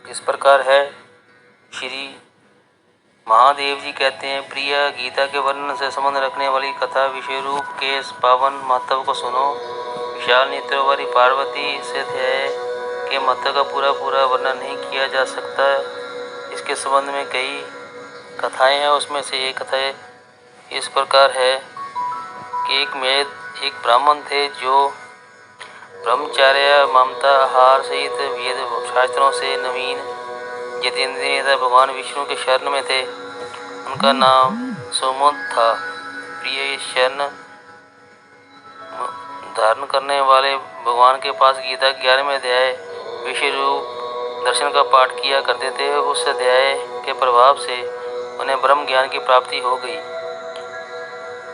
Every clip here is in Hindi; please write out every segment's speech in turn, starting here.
इस प्रकार है। श्री महादेव जी कहते हैं, प्रिय गीता के वर्णन से संबंध रखने वाली कथा विषय रूप के पावन महत्व को सुनो। विशाल नेत्रों वाली पार्वती सिद्ध है कि महत्व का पूरा वर्णन नहीं किया जा सकता। इसके संबंध में कई कथाएं हैं। उसमें से एक कथा इस प्रकार है कि एक ब्राह्मण थे जो ब्रह्मचर्य, ममता, आहार सहित वेद शास्त्रों से नवीन जितेंद्रिय भगवान विष्णु के शरण में थे। उनका नाम सुमुद था। प्रिय शरण धारण करने वाले भगवान के पास गीता 11वें अध्याय विषय रूप दर्शन का पाठ किया करते थे। उस अध्याय के प्रभाव से उन्हें ब्रह्म ज्ञान की प्राप्ति हो गई।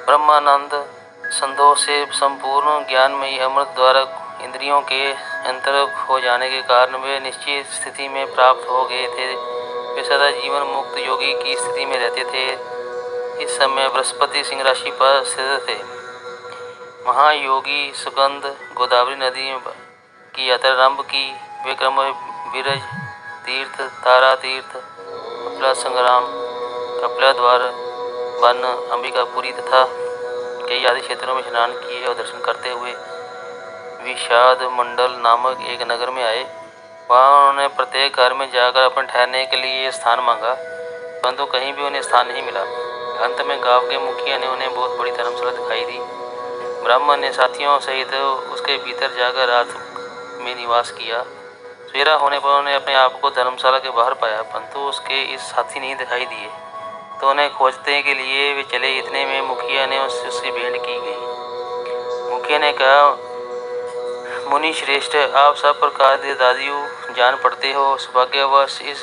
ब्रह्मानंद संतोष से संपूर्ण ज्ञानमयी अमृत द्वारा इंद्रियों के अंतर्गत हो जाने के कारण वे निश्चित स्थिति में प्राप्त हो गए थे। वे सदा जीवन मुक्त योगी की स्थिति में रहते थे। इस समय बृहस्पति सिंह राशि पर स्थित थे। महायोगी सुगंध गोदावरी नदी की यात्रा आरंभ की। वे क्रम विरज तीर्थ, तारा तीर्थ, कपिला संग्राम, कपिला द्वार, वन, अंबिकापुरी तथा कई आदि क्षेत्रों में स्नान किए और दर्शन करते हुए विषाद मंडल नामक एक नगर में आए। वहाँ उन्होंने प्रत्येक घर में जाकर अपने ठहरने के लिए स्थान मांगा, परंतु कहीं भी उन्हें स्थान नहीं मिला। अंत में गांव के मुखिया ने उन्हें बहुत बड़ी धर्मशाला दिखाई दी। ब्राह्मण ने साथियों सहित उसके भीतर जाकर रात में निवास किया। सवेरा होने पर उन्होंने अपने आप को धर्मशाला के बाहर पाया, परंतु उसके इस साथी नहीं दिखाई दिए, तो उन्हें खोजने के लिए वे चले। इतने में मुखिया ने उससे भेंट की गई। मुखिया ने कहा, मुनि श्रेष्ठ, आप सब प्रकार के दादियों जान पड़ते हो। सौभाग्यवश इस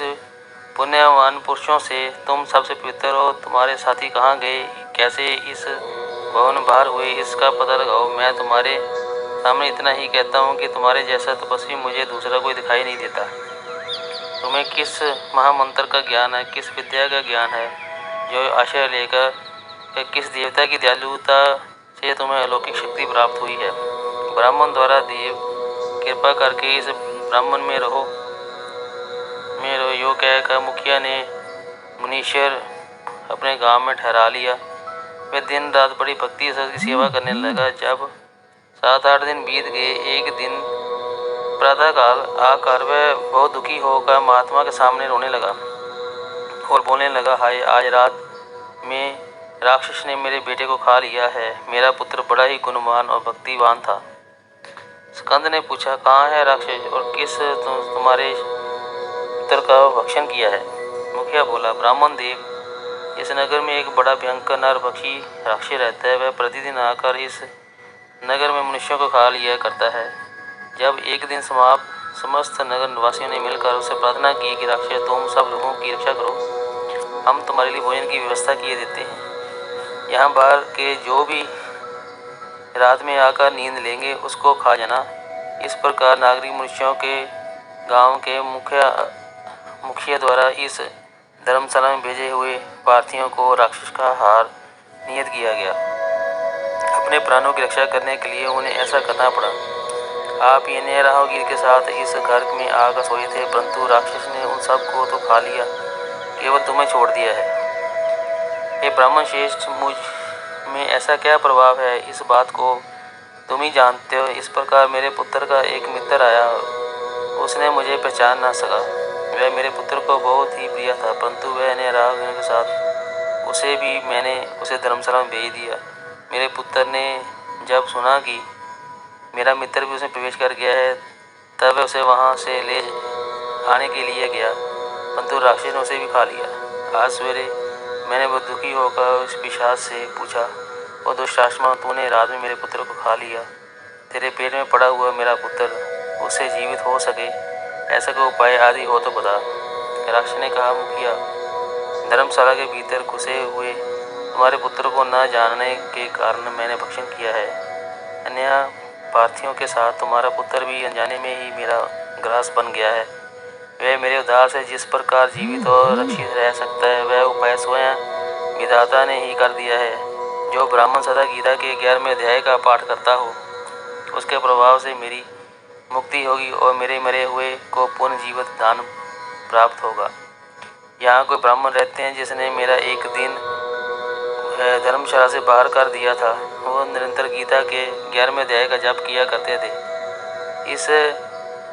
पुण्यवान पुरुषों से तुम सबसे पवित्र हो। तुम्हारे साथी कहाँ गए, कैसे इस भवन बाहर हुए, इसका पता लगाओ। मैं तुम्हारे सामने इतना ही कहता हूँ कि तुम्हारे जैसा तपस्वी मुझे दूसरा कोई दिखाई नहीं देता। तुम्हें किस महामंत्र का ज्ञान है, किस विद्या का ज्ञान है, जो आश्रय लेकर किस देवता की दयालुता से तुम्हें अलौकिक शक्ति प्राप्त हुई है। ब्राह्मण द्वारा देव कृपा करके इस ब्राह्मण में रहो यो कहकर मुखिया ने मुनीश्वर अपने गांव में ठहरा लिया। वे दिन रात बड़ी भक्ति से सेवा करने लगा। जब 7-8 दिन बीत गए, एक दिन प्रातःकाल आकर वह बहुत दुखी होकर महात्मा के सामने रोने लगा और बोलने लगा, हाय, आज रात में राक्षस ने मेरे बेटे को खा लिया है। मेरा पुत्र बड़ा ही गुणवान और भक्तिवान था। स्कंद ने पूछा, कहाँ है राक्षस और किस तुम्हारे पुत्र का भक्षण किया है? मुखिया बोला, ब्राह्मण देव, इस नगर में एक बड़ा भयंकर नरभक्षी राक्षस रहता है। वह प्रतिदिन आकर इस नगर में मनुष्यों को खा लिया करता है। जब एक दिन समस्त नगर निवासियों ने मिलकर उससे प्रार्थना की कि राक्षस, तुम सब लोगों की रक्षा करो, हम तुम्हारे लिए भोजन की व्यवस्था किए देते हैं। यहाँ बाहर के जो भी रात में आकर नींद लेंगे उसको खा जाना। इस प्रकार नागरिक मनुष्यों के गांव के मुखिया द्वारा इस धर्मशाला में भेजे हुए पार्थियों को राक्षस का आहार नियत किया गया। अपने प्राणों की रक्षा करने के लिए उन्हें ऐसा करना पड़ा। आप ये राहगीर के साथ इस घर में आकर सोए थे, परंतु राक्षस ने उन सबको तो खा लिया, केवल तुम्हें छोड़ दिया है। ये ब्राह्मण श्रेष्ठ, मुझ में ऐसा क्या प्रभाव है, इस बात को तुम ही जानते हो। इस प्रकार मेरे पुत्र का एक मित्र आया, उसने मुझे पहचान ना सका। वह मेरे पुत्र को बहुत ही प्रिय था, परंतु वह ने राहगीर के साथ मैंने उसे धर्मशाला में भेज दिया। मेरे पुत्र ने जब सुना कि मेरा मित्र भी उसमें प्रवेश कर गया है, तब वह उसे वहाँ से ले आने के लिए गया, परंतु राक्षस ने उसे भी खा लिया। आज सवेरे मैंने बहुत दुखी होकर उस पिशाच से पूछा, ओ दुष्टात्मा, तूने रात में मेरे पुत्र को खा लिया। तेरे पेट में पड़ा हुआ मेरा पुत्र उससे जीवित हो सके, ऐसा कोई उपाय आदि हो तो बता। राक्षस ने कहा, मुखिया, धर्मशाला के भीतर घुसे हुए तुम्हारे पुत्र को न जानने के कारण मैंने भक्षण किया है। अन्य पार्थियों के साथ तुम्हारा पुत्र भी अनजाने में ही मेरा ग्रास बन गया है। वह मेरे उद्धार से जिस प्रकार जीवित और रक्षित रह सकता है, वह उपाय स्वयं विधाता ने ही कर दिया है। जो ब्राह्मण सदा गीता के 11वें अध्याय का पाठ करता हो, उसके प्रभाव से मेरी मुक्ति होगी और मेरे मरे हुए को पुनः जीवित दान प्राप्त होगा। यहाँ कोई ब्राह्मण रहते हैं जिसने मेरा एक दिन धर्मशाला से बाहर कर दिया था। वो निरंतर गीता के 11वें अध्याय का जाप किया करते थे। इस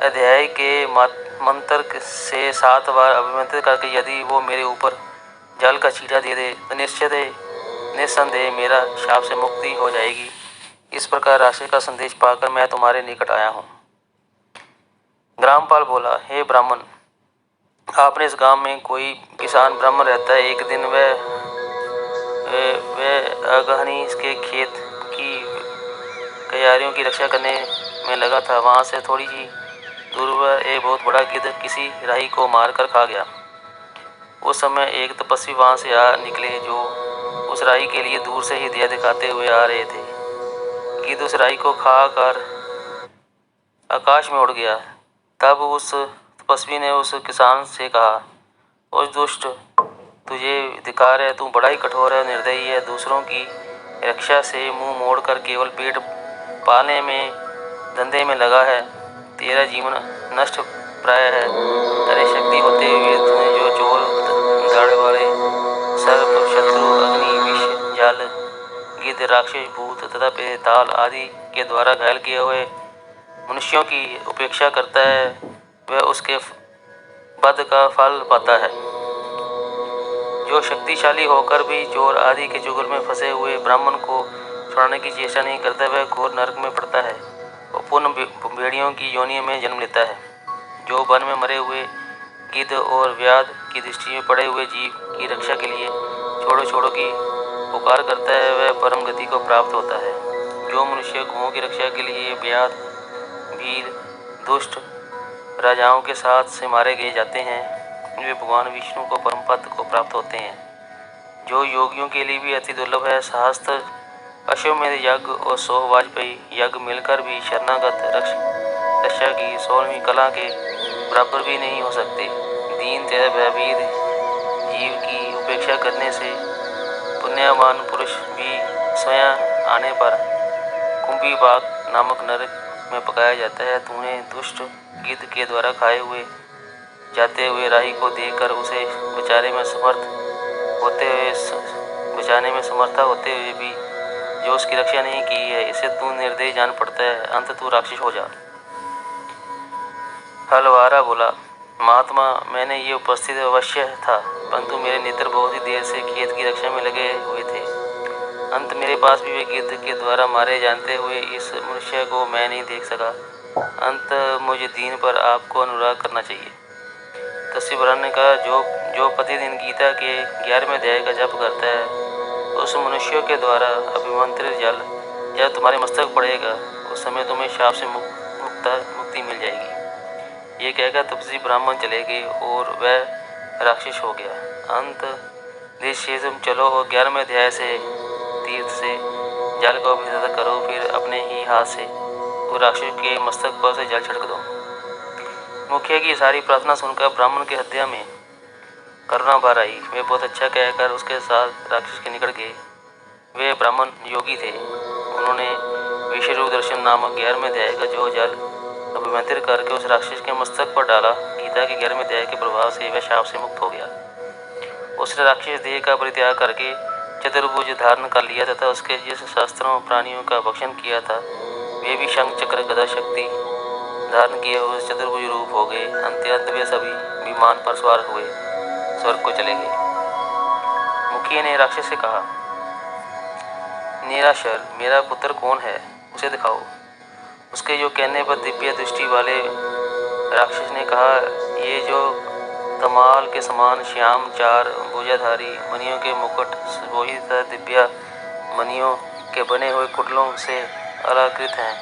अध्याय के मंत्र से 7 बार अभिमंत्रित करके यदि वो मेरे ऊपर जल का छींटा दे दे तो निस्संदेह मेरा शाप से मुक्ति हो जाएगी। इस प्रकार राशि का संदेश पाकर मैं तुम्हारे निकट आया हूँ। ग्रामपाल बोला, हे ब्राह्मण, आपने इस गांव में कोई किसान ब्राह्मण रहता है। एक दिन वह अगहनी के खेत की क्यारियों की रक्षा करने में लगा था। वहाँ से थोड़ी ही दूर वह एक बहुत बड़ा गिद्ध किसी राही को मारकर खा गया। उस समय एक तपस्वी वहाँ से आ निकले जो उस राही के लिए दूर से ही दया दिखाते हुए आ रहे थे। गिद्ध उस राही को खाकर आकाश में उड़ गया। तब उस तपस्वी ने उस किसान से कहा, उस दुष्ट, तुझे धिक्कार है, तू बड़ा ही कठोर है, निर्दयी है, दूसरों की रक्षा से मुंह मोड़कर केवल पेट पालने में धंधे में लगा है। तेरा जीवन नष्ट प्राय है। तेरी शक्ति होते हुए तूने जो चोर, दाड़े वाले, सर्प, शत्रु, अग्नि, विष, जल, गिद्ध, राक्षस, भूत तथा पेताल आदि के द्वारा घायल किए हुए मनुष्यों की उपेक्षा करता है, वह उसके वध का फल पाता है। जो शक्तिशाली होकर भी चोर आदि के चुगल में फंसे हुए ब्राह्मण को छुड़ाने की चेष्टा नहीं करता, वह घोर नरक में पड़ता है और पुनः भेड़ियों की योनियों में जन्म लेता है। जो वन में मरे हुए गिद्ध और व्याध की दृष्टि में पड़े हुए जीव की रक्षा के लिए छोड़ो छोड़ो की पुकार करता है, वह परम गति को प्राप्त होता है। जो मनुष्य गौओं की रक्षा के लिए व्याध, भील, दुष्ट राजाओं के साथ से मारे गए जाते हैं, वे भगवान विष्णु को परम पद को प्राप्त होते हैं। जो योगियों के लिए भी अति दुर्लभ है, सहस्त्र अश्वमेध यज्ञ और 100 वाजपेयी यज्ञ मिलकर भी शरणागत रक्षा की 16वीं कला के बराबर भी नहीं हो सकते। दीन तथा भयभीत जीव की उपेक्षा करने से पुण्यवान पुरुष भी स्वयं आने पर कुंभी बाग नामक नरक में पकाया जाता है। तूने दुष्ट गिद्ध के द्वारा खाए हुए जाते हुए राही को देखकर उसे बचाने में समर्था होते हुए भी जो उसकी रक्षा नहीं की है, इसे तू निर्दयी जान पड़ता है। अंत तू राक्षस हो जा। हलवारा बोला, महात्मा, मैंने ये उपस्थित अवश्य था, परंतु मेरे नेत्र बहुत ही देर से खेत की रक्षा में लगे हुए थे। अंत मेरे पास भी वे गिद्ध के द्वारा मारे जानते हुए इस मनुष्य को मैं नहीं देख सका। अंत मुझे दीन पर आपको अनुराग करना चाहिए। तस्य ब्राह्मण ने कहा, जो प्रतिदिन गीता के 11वें अध्याय का जप करता है, उस मनुष्यों के द्वारा अभिमंत्रित जल जब तुम्हारे मस्तक पड़ेगा, उस समय तुम्हें शाप से मुक्ति मिल जाएगी। ये कहकर तपस्वी ब्राह्मण चले गए और वह राक्षस हो गया। अंत देश तुम चलो और 11वें अध्याय से तीर्थ से जल को अभिषेक करो, फिर अपने ही हाथ से वो राक्षस के मस्तक पर से जल छिड़क दो। मुखिया की सारी प्रार्थना सुनकर ब्राह्मण के हृदय में करुणा भर आई। वे बहुत अच्छा कहकर उसके साथ राक्षस के निकट गए। वे ब्राह्मण योगी थे। उन्होंने विश्वरूप दर्शन नामक 11वें अध्याय का जो जल अभिमंत्रित करके उस राक्षस के मस्तक पर डाला, गीता के 11वें अध्याय के प्रभाव से वह शाप से मुक्त हो गया। उसने राक्षस देह का परित्याग करके चतुर्भुज धारण कर लिया तथा उसके जिस शास्त्रों प्राणियों का भक्षण किया था, वे भी शंख चक्र गदा शक्ति धारण किए हुए चतुर्भुज रूप हो गए। अंत वे सभी विमान पर सवार हुए स्वर्ग को चले गए। मुखिया ने राक्षस से कहा, निराशर, मेरा पुत्र कौन है, उसे दिखाओ। उसके जो कहने पर दिव्य दृष्टि वाले राक्षस ने कहा, ये जो तमाल के समान श्याम 4 भुजाधारी मणियों के मुकुट सुशोभित दिव्य मणियों के बने हुए कुंडलों से अलंकृत हैं,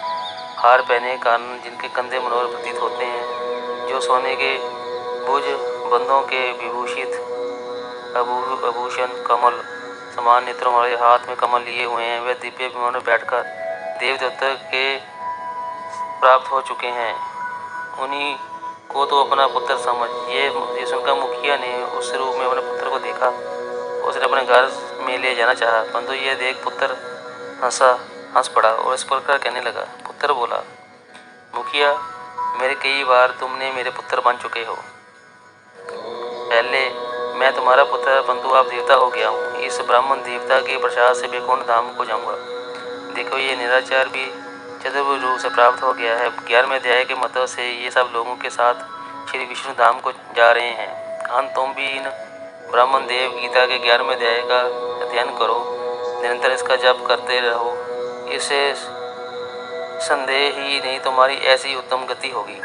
हार पहने कारण जिनके कंधे मनोहर प्रतीत होते हैं, जो सोने के भुज बंधों के विभूषित आभूषण कमल समान नेत्रों वाले हाथ में कमल लिए हुए हैं, वे दिव्य विमान में बैठकर देव देवता के प्राप्त हो चुके हैं। उन्हीं को तो अपना पुत्र समझ। ये सुनकर मुखिया ने उस रूप में अपने पुत्र को देखा। उसने अपने घर में ले जाना चाहा, परंतु यह देख पुत्र हंस पड़ा और इस प्रकार कहने लगा। पुत्र बोला, मुखिया, मेरे कई बार तुमने मेरे पुत्र बन चुके हो। पहले मैं तुम्हारा पुत्र परंतु आप देवता हो गया हूँ। इस ब्राह्मण देवता के प्रसाद से वैकुंठ धाम को जाऊँगा। देखो ये निराचार भी चतुर्भुज रूप से प्राप्त हो गया है। 11वें अध्याय के मतों से ये सब लोगों के साथ श्री विष्णु धाम को जा रहे हैं। अंत तुम भी इन ब्राह्मण देव गीता के 11वें अध्याय का अध्ययन करो, निरंतर इसका जप करते रहो। इससे संदेह ही नहीं तुम्हारी ऐसी उत्तम गति होगी।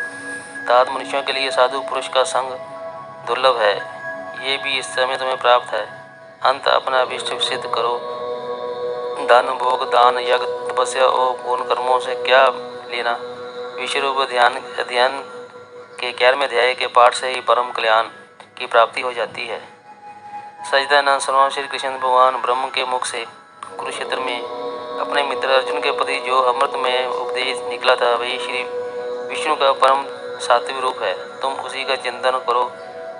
तात मनुष्यों के लिए साधु पुरुष का संग दुर्लभ है, ये भी इस समय तुम्हें प्राप्त है। अंत अपना अभिष्ट सिद्ध करो। दान भोग दान यज्ञ तपस्या और पूर्ण कर्मों से क्या लेना। विश्वरूप अध्ययन के 11वें अध्याय के पाठ से ही परम कल्याण की प्राप्ति हो जाती है। सच्चिदानंद सर्वम श्री कृष्ण भगवान ब्रह्म के मुख से कुरुक्षेत्र में अपने मित्र अर्जुन के प्रति जो अमृत में उपदेश निकला था वही श्री विष्णु का परम सात्विक रूप है। तुम उसी का चिंतन करो।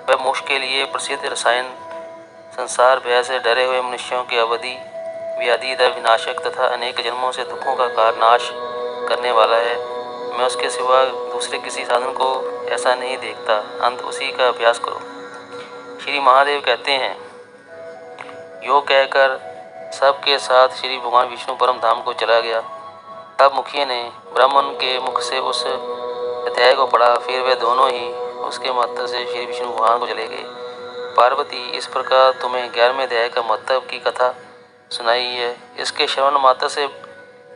वह मोक्ष के लिए प्रसिद्ध रसायन संसार भय से डरे हुए मनुष्यों के अवधि व्याधि विनाशक तथा अनेक जन्मों से दुखों का नाश करने वाला है। मैं उसके सिवा दूसरे किसी साधन को ऐसा नहीं देखता। अंत उसी का अभ्यास करो। श्री महादेव कहते हैं, यो कहकर सबके साथ श्री भगवान विष्णु परम धाम को चला गया। तब मुखिया ने ब्राह्मण के मुख से उस अध्याय को पढ़ा। फिर वे दोनों ही उसके महत्व से श्री विष्णु भगवान को चले गए। पार्वती, इस प्रकार तुम्हें 11वें अध्याय का महत्व की कथा सुनाई है। इसके श्रवण मात्र से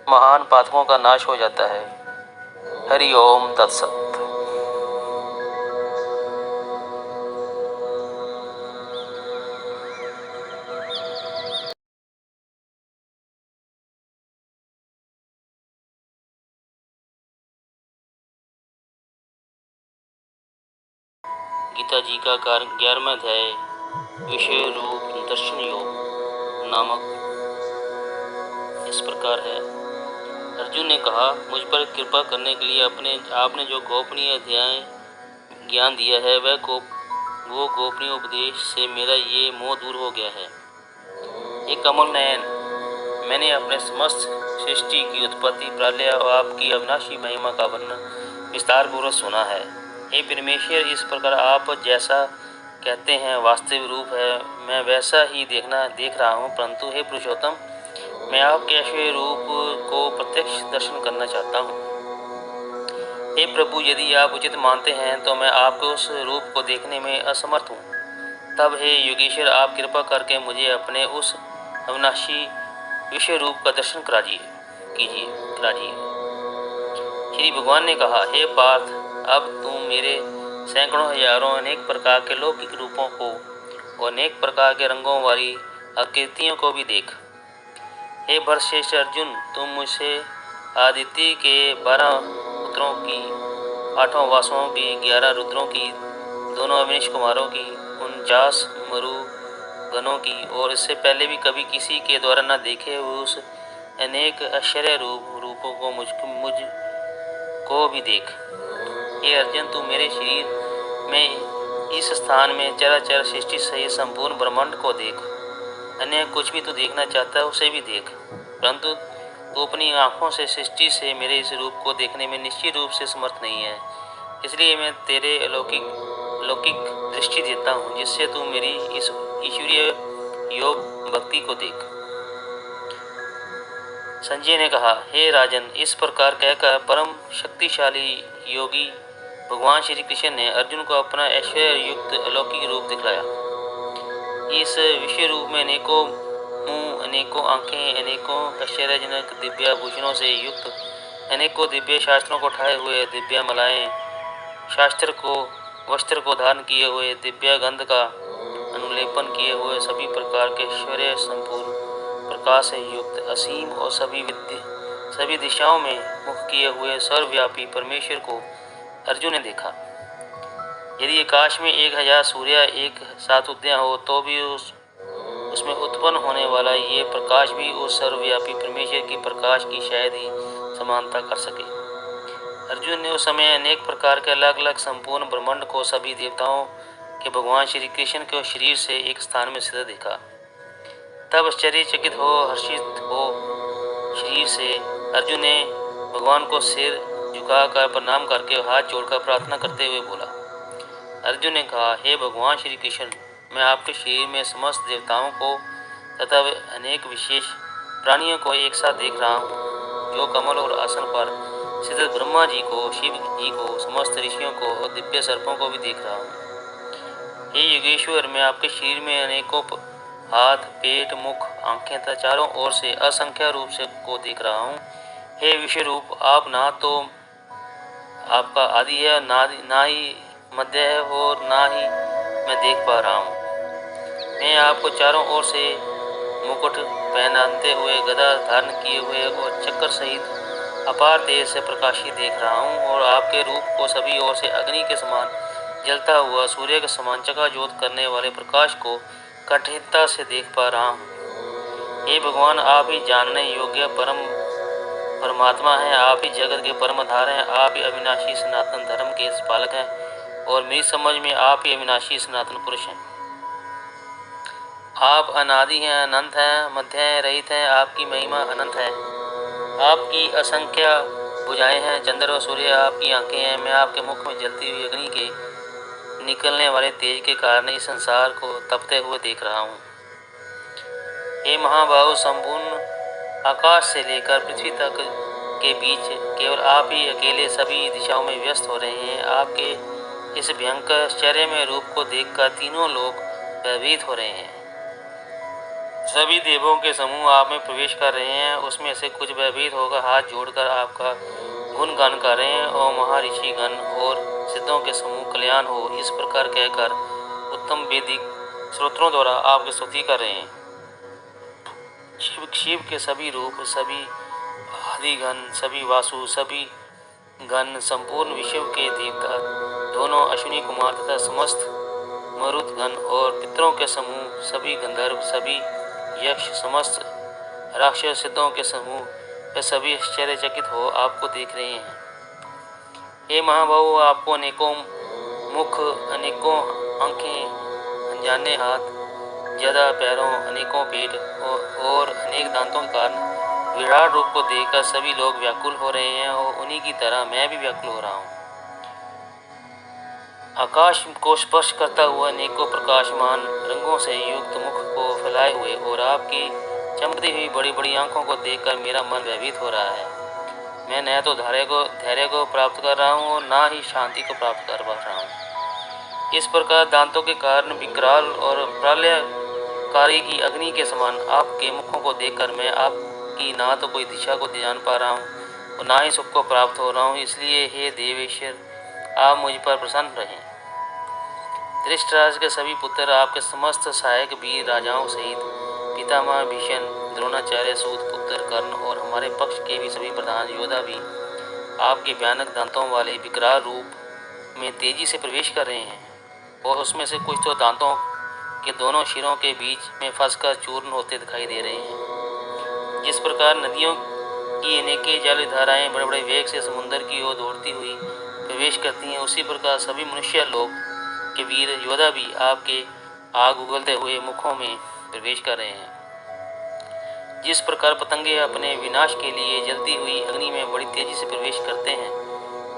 महान पातकों का नाश हो जाता है। हरि ओम तत्सत। गीता जी का 11वां अध्याय विषय रूप दर्शन योग नामक इस प्रकार है। अर्जुन ने कहा, मुझ पर कृपा करने के लिए आपने जो गोपनीय अध्याय ज्ञान दिया है वो गोपनीय उपदेश से मेरा ये मोह दूर हो गया है। एक कमल नयन, मैंने अपने समस्त सृष्टि की उत्पत्ति प्रलय और आपकी अविनाशी महिमा का वर्णन विस्तार पूर्वक सुना है। हे परमेश्वर, इस प्रकार आप जैसा कहते हैं वास्तविक रूप है, मैं वैसा ही देख रहा हूँ। परंतु हे पुरुषोत्तम, मैं आपके ऐसे रूप को प्रत्यक्ष दर्शन करना चाहता हूँ। हे प्रभु, यदि आप उचित मानते हैं तो मैं आपके उस रूप को देखने में असमर्थ हूँ। तब हे योगेश्वर, आप कृपा करके मुझे अपने उस अविनाशी विषय रूप का दर्शन कराजिए। श्री भगवान ने कहा, हे पार्थ, अब तुम मेरे सैकड़ों हजारों अनेक प्रकार के लौकिक रूपों को और अनेक प्रकार के रंगों वाली आकृतियों को भी देख। हे भरतश्रेष्ठ अर्जुन, तुम मुझसे आदित्य के 12 पुत्रों की, 8 वासुओं की, 11 रुद्रों की, दोनों अवनीश कुमारों की, 49 मरु गणों की और इससे पहले भी कभी किसी के द्वारा न देखे हुए उस अनेक आश्चर्य रूपों को मुझ को भी देख। हे अर्जुन, तू मेरे शरीर में इस स्थान में चराचर सृष्टि सहित संपूर्ण ब्रह्मांड को देख। अन्य कुछ भी तू देखना चाहता है उसे भी देख, परंतु तू अपनी आँखों से सृष्टि से मेरे इस रूप को देखने में निश्चित रूप से समर्थ नहीं है। इसलिए मैं तेरे अलौकिक दृष्टि देता हूँ, जिससे तू मेरी इस ईश्वरीय योग भक्ति को देख। संजय ने कहा, हे राजन, इस प्रकार कहकर परम शक्तिशाली योगी भगवान श्री कृष्ण ने अर्जुन को अपना ऐश्वर्य युक्त अलौकिक रूप दिखलाया। इस विषय रूप में अनेकों मुंह, अनेकों आंखें, अनेकों आश्चर्यजनक दिव्य भूषणों से युक्त, अनेकों दिव्य शास्त्रों को उठाए हुए, दिव्य मलाएं वस्त्र को धारण किए हुए, दिव्य गंध का अनुलेपन किए हुए, सभी प्रकार के ऐश्वर्य संपूर्ण प्रकाश से युक्त, असीम और सभी दिशाओं में मुख किए हुए सर्वव्यापी परमेश्वर को अर्जुन ने देखा। यदि आकाश में 1000 सूर्य एक साथ उदय हो तो भी उसमें उत्पन्न होने वाला ये प्रकाश भी उस सर्वव्यापी परमेश्वर की प्रकाश की शायद ही समानता कर सके। अर्जुन ने उस समय अनेक प्रकार के अलग अलग संपूर्ण ब्रह्मांड को सभी देवताओं के भगवान श्री कृष्ण के शरीर से एक स्थान में स्थित देखा। तब आश्चर्यचकित हो, हर्षित हो शरीर से अर्जुन ने भगवान को सिर झुकाकर प्रणाम करके हाथ जोड़कर प्रार्थना करते हुए बोला, अर्जुन ने कहा, हे भगवान श्री कृष्ण, मैं आपके शरीर में समस्त देवताओं को तथा अनेक विशेष प्राणियों को एक साथ देख रहा हूँ, जो कमल और आसन पर स्थित ब्रह्मा जी को, शिव जी को, समस्त ऋषियों को और दिव्य सर्पों को भी देख रहा हूँ। हे योगेश्वर, मैं आपके शरीर में अनेकों हाथ, पेट, मुख, आंखें तथा चारों ओर से असंख्य रूप से को देख रहा हूँ। हे विश्व रूप, आप ना तो आपका आदि है, ना ही मध्य है और ना ही मैं देख पा रहा हूँ। मैं आपको चारों ओर से मुकुट पहनाते हुए, गदा धारण किए हुए और चक्र सहित अपार तेज से प्रकाशित देख रहा हूँ और आपके रूप को सभी ओर से अग्नि के समान जलता हुआ, सूर्य के समान चकाचौंध करने वाले प्रकाश को कठिनता से देख पा रहा हूँ। हे भगवान, आप ही जानने योग्य परमात्मा हैं, आप ही जगत के परम आधार हैं, आप ही अविनाशी सनातन धर्म के पालक हैं और मेरी समझ में आप ही अविनाशी सनातन पुरुष हैं। आप अनादि हैं, अनंत हैं, मध्य हैं, रहित हैं, आपकी महिमा अनंत है। आपकी असंख्य भुजाएं हैं, चंद्र और सूर्य आपकी आंखें हैं। मैं आपके मुख में जलती हुई अग्नि के निकलने वाले तेज के कारण इस संसार को तपते हुए देख रहा हूँ। हे महाबाहु, संपूर्ण आकाश से लेकर पृथ्वी तक के बीच केवल आप ही अकेले सभी दिशाओं में व्यस्त हो रहे हैं। आपके इस भयंकर आश्चर्य में रूप को देखकर तीनों लोग भयभीत हो रहे हैं। सभी देवों के समूह आप में प्रवेश कर रहे हैं, उसमें से कुछ भयभीत होकर हाथ जोड़कर आपका गुणगान कर रहे हैं और महर्षि गण और सिद्धों के समूह कल्याण हो इस प्रकार कहकर उत्तम वैदिक स्त्रोत्रों द्वारा आपकी स्तुति कर रहे हैं। शिव के सभी रूप, सभी आदिगण, सभी वासु, सभी गण, संपूर्ण विश्व के देवता, दोनों अश्विनी कुमार तथा समस्त मरुदगण और पितरों के समूह, सभी गंधर्व, सभी यक्ष, समस्त राक्षस सिद्धों के समूह, वे सभी आश्चर्यचकित हो आपको देख रहे हैं। हे महाबाहु, आपको अनेकों मुख, अनेकों आंखें, अनजाने हाथ, ज्यादा पैरों, अनेकों पेट और अनेक दांतों के कारण विराट रूप को देखकर सभी लोग व्याकुल हो रहे हैं और उन्हीं की तरह मैं भी व्याकुल हो रहा हूँ। आकाश को स्पर्श करता हुआ अनेकों प्रकाशमान रंगों से युक्त मुख को फैलाए हुए और आपकी चमकती हुई बड़ी बड़ी आंखों को देखकर मेरा मन भयभीत हो रहा है। मैं न तो धैर्य को प्राप्त कर रहा हूँ और ना ही शांति को प्राप्त कर पा रहा हूँ। इस प्रकार दांतों के कारण विकराल और प्रलयकारी की अग्नि के समान आपके मुखों को देखकर मैं आपकी ना तो कोई दिशा को जान पा रहा हूँ और ना ही सुख को प्राप्त हो रहा हूँ। इसलिए हे देवेश्वर, आप मुझ पर प्रसन्न रहें। धृतराष्ट्र के सभी पुत्र, आपके समस्त सहायक वीर राजाओं सहित पितामह भीष्म, द्रोणाचार्य, सूत पुत्र कर्ण और हमारे पक्ष के भी सभी प्रधान योद्धा भी आपके भयानक दांतों वाले विकराल रूप में तेजी से प्रवेश कर रहे हैं और उसमें से कुछ तो दांतों के दोनों सिरों के बीच में फंसकर चूर्ण होते दिखाई दे रहे हैं। जिस प्रकार नदियों की अनेक जल धाराएं बड़े बड़े वेग से समुद्र की ओर दौड़ती हुई प्रवेश करती हैं, उसी प्रकार सभी मनुष्य लोग के वीर योद्धा भी आपके आग उगलते हुए मुखों में प्रवेश कर रहे हैं। जिस प्रकार पतंगे अपने विनाश के लिए जलती हुई अग्नि में बड़ी तेजी से प्रवेश करते हैं,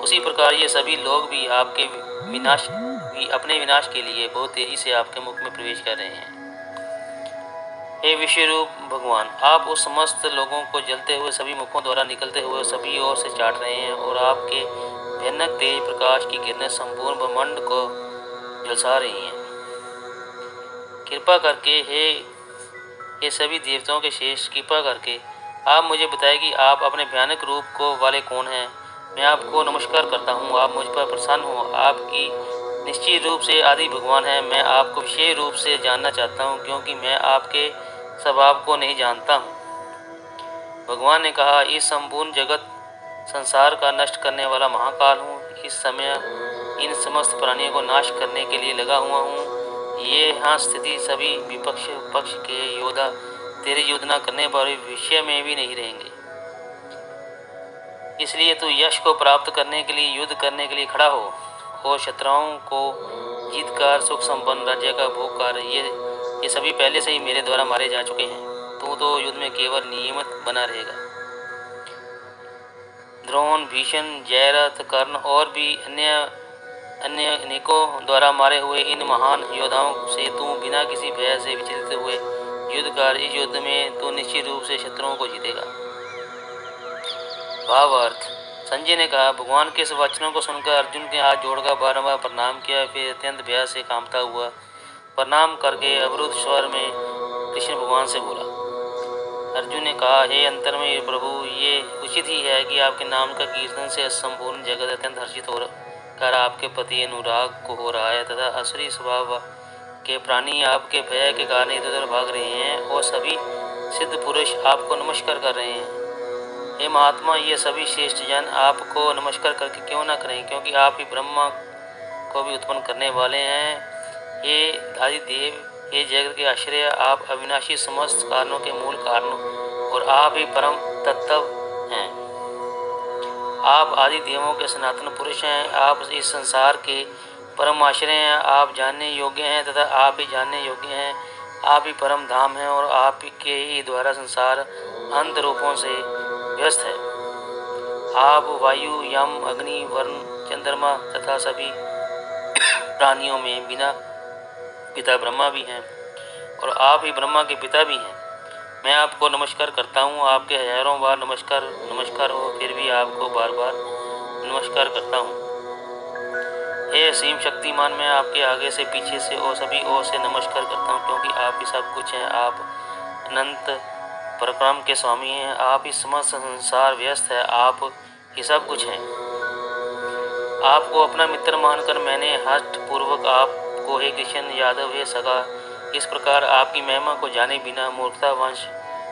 उसी प्रकार ये सभी लोग भी अपने विनाश के लिए बहुत तेजी से आपके मुख में प्रवेश कर रहे हैं। हे विश्वरूप भगवान, आप उस समस्त लोगों को जलते हुए सभी मुखों द्वारा निकलते हुए सभी ओर से चाट रहे हैं और आपके भयानक तेज प्रकाश की किरणें संपूर्ण ब्रह्मांड को झुलसा रही हैं। कृपा करके हे सभी देवताओं के शेष, कृपा करके आप मुझे बताएं कि आप अपने भयानक रूप को वाले कौन हैं। मैं आपको नमस्कार करता हूँ, आप मुझ पर प्रसन्न हो। आपकी निश्चित रूप से आदि भगवान है। मैं आपको विशेष रूप से जानना चाहता हूँ क्योंकि मैं आपके स्वभाव को नहीं जानता हूँ। भगवान ने कहा, इस संपूर्ण जगत संसार का नष्ट करने वाला महाकाल हूँ। इस समय इन समस्त प्राणियों को नाश करने के लिए लगा हुआ हूँ। ये यहाँ स्थिति सभी विपक्ष पक्ष के योद्धा तेरी युद्ध न करने पर विषय में भी नहीं रहेंगे। इसलिए तू यश को प्राप्त करने के लिए युद्ध करने के लिए खड़ा हो और शत्रुओं को जीतकर सुख संपन्न राज्य का भोग कर। ये सभी पहले से ही मेरे द्वारा मारे जा चुके हैं। तू तो युद्ध में केवल नियमित बना रहेगा। द्रोण, भीषण, जयरथ, कर्ण और भी अन्य अन्य अनेकों द्वारा मारे हुए इन महान योद्धाओं से तू बिना किसी भय से विचलित हुए युद्ध कर। इस युद्ध में तू निश्चित रूप से शत्रुओं को जीतेगा। भावार्थ। संजय ने कहा, भगवान के इस वचनों को सुनकर अर्जुन के हाथ जोड़कर बारंबार प्रणाम किया। फिर अत्यंत भय से कांपता हुआ प्रणाम करके अवरुद्ध स्वर में कृष्ण भगवान से बोला। अर्जुन ने कहा, हे अंतर में प्रभु, ये उचित ही है कि आपके नाम का कीर्तन से संपूर्ण जगत अत्यंत हर्षित हो कर आपके प्रति अनुराग को हो रहा है तथा असुरी स्वभाव के प्राणी आपके भय के कारण इधर उधर भाग रहे हैं और सभी सिद्ध पुरुष आपको नमस्कार कर रहे हैं। हे महात्मा, ये सभी श्रेष्ठ जन आपको नमस्कार करके क्यों न करें, क्योंकि आप ही ब्रह्मा को भी उत्पन्न करने वाले हैं। हे आदिदेव, हे जगत के आश्रय, आप अविनाशी समस्त कारणों के मूल कारण और आप ही परम तत्व हैं। आप आदि देवों के सनातन पुरुष हैं। आप इस संसार के परम आश्रय हैं। आप जानने योग्य हैं तथा आप ही जानने योग्य हैं। आप ही परम धाम हैं और आप के ही द्वारा संसार अंत रूपों से व्यस्त है। आप वायु, यम, अग्नि, वरुण, चंद्रमा तथा सभी प्राणियों में बिना पिता ब्रह्मा भी हैं और आप ही ब्रह्मा के पिता भी हैं। मैं आपको नमस्कार करता हूँ। आपके हजारों बार नमस्कार हो, फिर भी आपको बार बार नमस्कार करता हूँ। हे असीम शक्तिमान, मैं आपके आगे से, पीछे से और सभी ओर से नमस्कार करता हूँ, क्योंकि आप ही सब कुछ हैं। आप अनंत पराक्रम के स्वामी हैं। आप ही समस्त संसार व्यस्त है। आप ही सब कुछ हैं। आपको अपना मित्र मानकर मैंने हठ पूर्वक आपको हे कृष्ण यादव, हे सगा, इस प्रकार आपकी महिमा को जाने बिना मूर्खतावंश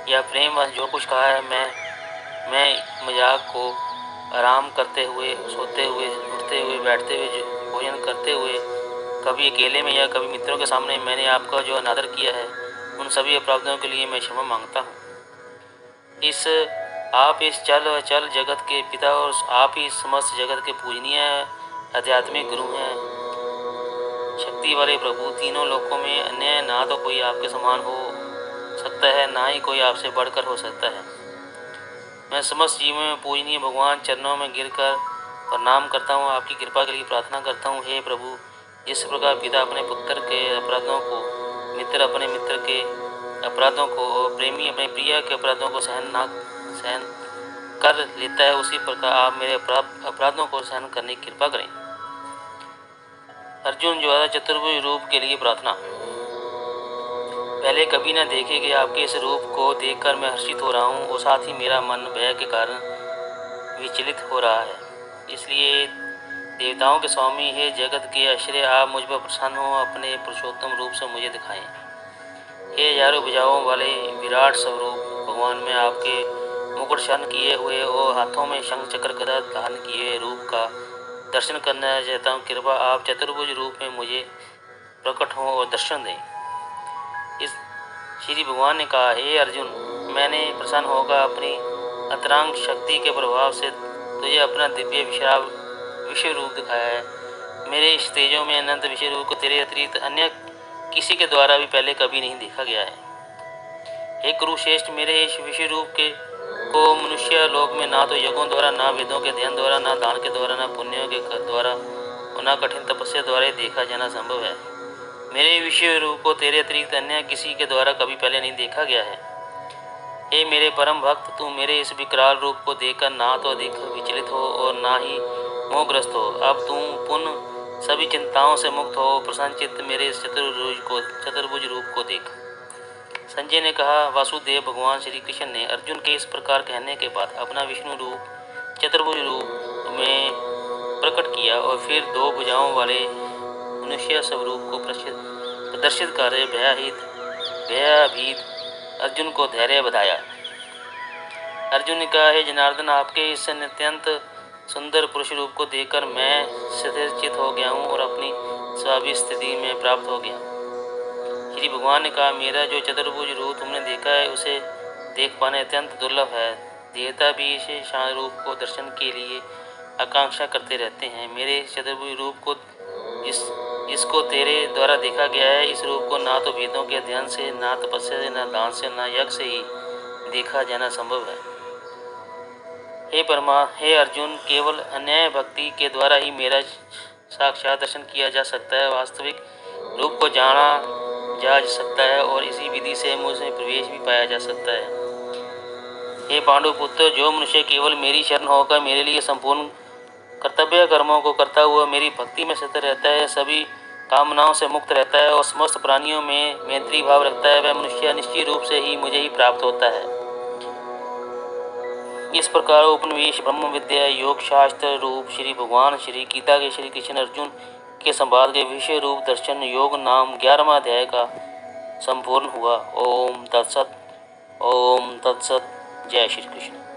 या प्रेमवंश जो कुछ कहा है, मैं मजाक को आराम करते हुए, सोते हुए, उठते हुए, बैठते हुए, भोजन करते हुए, कभी अकेले में या कभी मित्रों के सामने मैंने आपका जो अनादर किया है, उन सभी अपराधों के लिए मैं क्षमा मांगता हूँ। आप इस चल अचल जगत के पिता और आप ही समस्त जगत के पूजनीय आध्यात्मिक गुरु हैं। शक्ति वाले प्रभु, तीनों लोकों में अन्य ना तो कोई आपके समान हो सकता है, ना ही कोई आपसे बढ़कर हो सकता है। मैं समस्त जीवों में पूजनीय भगवान चरणों में गिरकर प्रणाम करता हूँ। आपकी कृपा के लिए प्रार्थना करता हूँ। हे प्रभु, जिस प्रकार पिता अपने पुत्र के अपराधों को, मित्र अपने मित्र के अपराधों को और प्रेमी अपने प्रिय के अपराधों को सहन कर लेता है, उसी प्रकार आप मेरे अपराधों को सहन करने की कृपा करें। अर्जुन द्वारा चतुर्भुज रूप के लिए प्रार्थना। पहले कभी न देखे कि आपके इस रूप को देखकर मैं हर्षित हो रहा हूँ और साथ ही मेरा मन भय के कारण विचलित हो रहा है। इसलिए देवताओं के स्वामी, हे जगत के आश्रय, आप मुझ पर प्रसन्न हो, अपने पुरुषोत्तम रूप से मुझे दिखाएं। हे हजारों भुजाओं वाले विराट स्वरूप भगवान, मैं आपके मुकुट शयन किए हुए और हाथों में शंख चक्र गदा धारण किए रूप का दर्शन करना चाहता हूँ। कृपा आप चतुर्भुज रूप में मुझे प्रकट हों और दर्शन दें। इस श्री भगवान ने कहा, हे अर्जुन, मैंने प्रसन्न होकर अपनी अंतरंग शक्ति के प्रभाव से तुझे अपना दिव्य विश्व रूप दिखाया है। मेरे इस तेजों में अनंत विश्व रूप को तेरे अतिरिक्त अन्य किसी के द्वारा भी पहले कभी नहीं देखा गया है। हे कुरुश्रेष्ठ, मेरे इस विश्व रूप को मनुष्य लोक में ना तो यज्ञों द्वारा, ना वेदों के ध्यान द्वारा, ना दान के द्वारा, ना पुण्यों के द्वारा और ना कठिन तपस्या द्वारा देखा जाना संभव है। मेरे विश्व रूप को तेरे अतिरिक्त अन्य किसी के द्वारा कभी पहले नहीं देखा गया है। हे मेरे परम भक्त, तू मेरे इस विकराल रूप को देखकर ना तो अधिक विचलित हो और ना ही मोहग्रस्त हो। अब तू पुनः सभी चिंताओं से मुक्त हो, प्रसन्न चित्त मेरे इस चतुर्भुज रूप को देख। संजय ने कहा, वासुदेव भगवान श्री कृष्ण ने अर्जुन के इस प्रकार कहने के बाद अपना विष्णु रूप चतुर्भुज रूप में प्रकट किया और फिर दो भुजाओं वाले मनुष्य स्वरूप को प्रदर्शित कर भयभीत अर्जुन को धैर्य बताया। अर्जुन ने कहा, हे जनार्दन, आपके इस अत्यंत सुंदर पुरुष रूप को देखकर मैं स्थिरचित हो गया हूँ और अपनी स्वाभाविक स्थिति में प्राप्त हो गया। श्री भगवान ने कहा, मेरा जो चतुर्भुज रूप तुमने देखा है उसे देख पाने अत्यंत दुर्लभ है। देवता भी इस शान रूप को दर्शन के लिए आकांक्षा करते रहते हैं। मेरे चतुर्भुज रूप को इसको तेरे द्वारा देखा गया है। इस रूप को ना तो वेदों के अध्ययन से, ना तपस्या से, ना दान से, ना यज्ञ से ही देखा जाना संभव है। हे अर्जुन, केवल अन्याय भक्ति के द्वारा ही मेरा साक्षात दर्शन किया जा सकता है, वास्तविक रूप को जाना जा सकता है और इसी विधि से मुझे प्रवेश भी पाया जा सकता है। हे पांडुपुत्र, जो मनुष्य केवल मेरी शरण होकर मेरे लिए संपूर्ण कर्तव्य कर्मों को करता हुआ मेरी भक्ति में स्थित रहता है, सभी कामनाओं से मुक्त रहता है और समस्त प्राणियों में मैत्री भाव रखता है, वह मनुष्य निश्चित रूप से ही मुझे ही प्राप्त होता है। इस प्रकार उपनिवेश ब्रह्म विद्या योग शास्त्र रूप श्री भगवान श्री गीता के श्री कृष्ण अर्जुन के संवाद के विषय रूप दर्शन योग नाम 11वां अध्याय का संपूर्ण हुआ। ओम तत्सत। ओम तत्सत। जय श्री कृष्ण।